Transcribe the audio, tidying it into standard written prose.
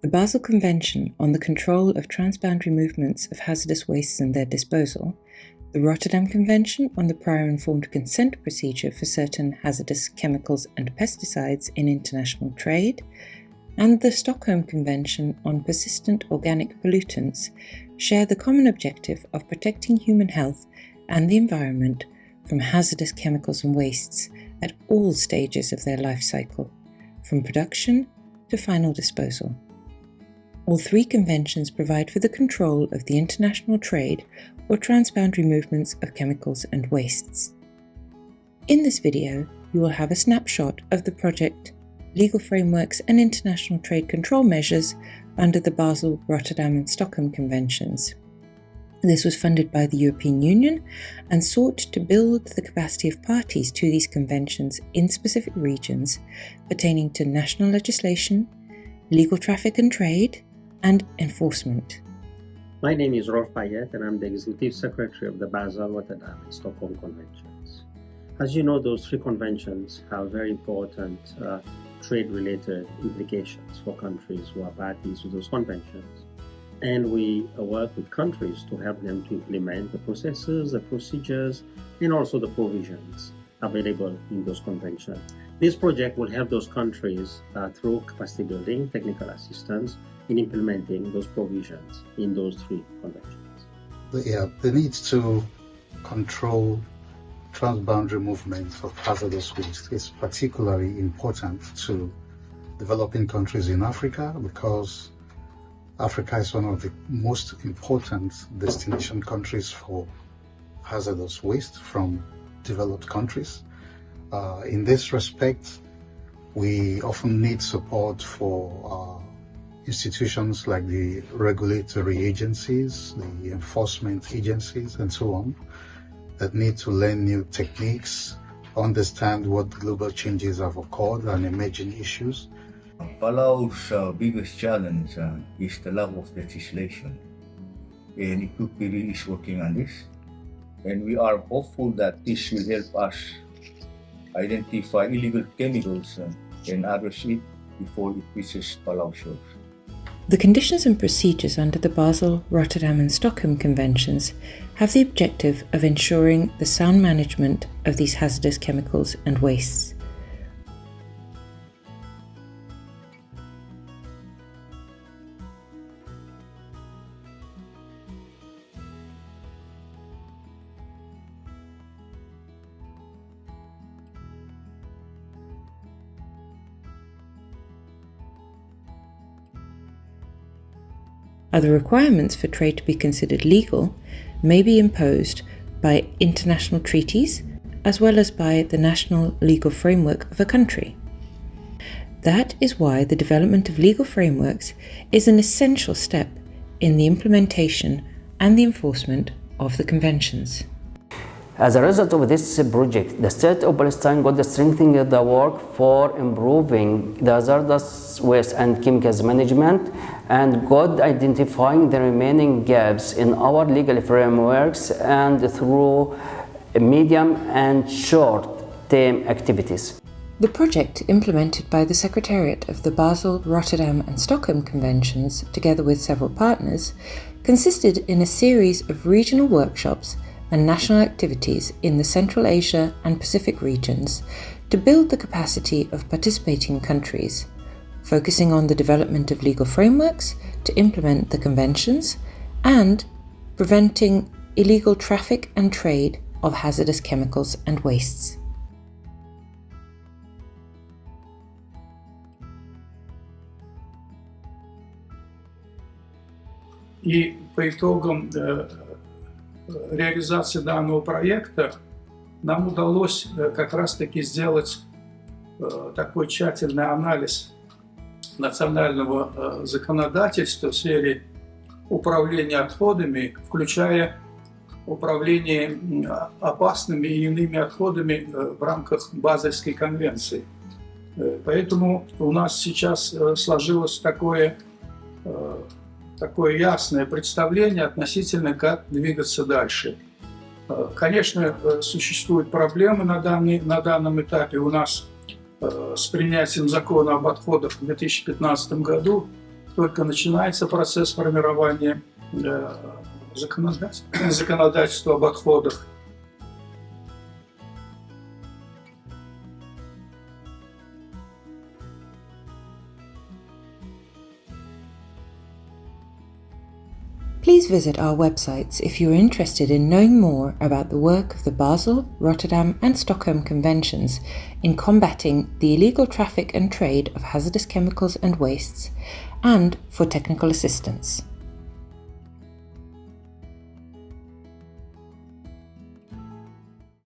The Basel Convention on the Control of Transboundary Movements of Hazardous Wastes and Their Disposal, the Rotterdam Convention on the Prior Informed Consent Procedure for Certain Hazardous Chemicals and Pesticides in International Trade, and the Stockholm Convention on Persistent Organic Pollutants share the common objective of protecting human health and the environment from hazardous chemicals and wastes at all stages of their life cycle, from production to final disposal. All three conventions provide for the control of the international trade or transboundary movements of chemicals and wastes. In this video, you will have a snapshot of the project, legal frameworks and international trade control measures under the Basel, Rotterdam and Stockholm Conventions. This was funded by the European Union and sought to build the capacity of parties to these conventions in specific regions pertaining to national legislation, legal traffic and trade, and enforcement. My name is Rolf Payet and I'm the Executive Secretary of the Basel, Rotterdam and Stockholm Conventions. As you know, those three conventions have very important trade-related implications for countries who are parties to those conventions. And we work with countries to help them to implement the processes, the procedures, and also the provisions available in those conventions. This project will help those countries through capacity building, technical assistance, in implementing those provisions in those three conventions. The need to control transboundary movements of hazardous waste is particularly important to developing countries in Africa because Africa is one of the most important destination countries for hazardous waste from developed countries. In this respect, we often need support for institutions like the regulatory agencies, the enforcement agencies, and so on, that need to learn new techniques, understand what global changes have occurred and emerging issues. Palau's biggest challenge is the lack of legislation, and EPUPIRI is working on this. And we are hopeful that this will help us identify illegal chemicals and address it before it reaches Palau shores. The conditions and procedures under the Basel, Rotterdam and Stockholm Conventions have the objective of ensuring the sound management of these hazardous chemicals and wastes. Other requirements for trade to be considered legal may be imposed by international treaties as well as by the national legal framework of a country. That is why the development of legal frameworks is an essential step in the implementation and the enforcement of the conventions. As a result of this project, the State of Palestine got strengthening the work for improving the hazardous waste and chemicals management and got identifying the remaining gaps in our legal frameworks and through medium and short-term activities. The project, implemented by the Secretariat of the Basel, Rotterdam and Stockholm Conventions, together with several partners, consisted in a series of regional workshops and national activities in the Central Asia and Pacific regions to build the capacity of participating countries, focusing on the development of legal frameworks to implement the conventions and preventing illegal traffic and trade of hazardous chemicals and wastes. И по итогам реализации данного проекта нам удалось как раз-таки сделать такой тщательный анализ национального законодательства в сфере управления отходами, включая управление опасными и иными отходами в рамках Базельской конвенции. Поэтому у нас сейчас сложилось такое ясное представление относительно, как двигаться дальше. Конечно, существуют проблемы на данном этапе. У нас с принятием закона об отходах в 2015 году только начинается процесс формирования законодательства об отходах. Please visit our websites if you are interested in knowing more about the work of the Basel, Rotterdam and Stockholm Conventions in combating the illegal traffic and trade of hazardous chemicals and wastes, and for technical assistance.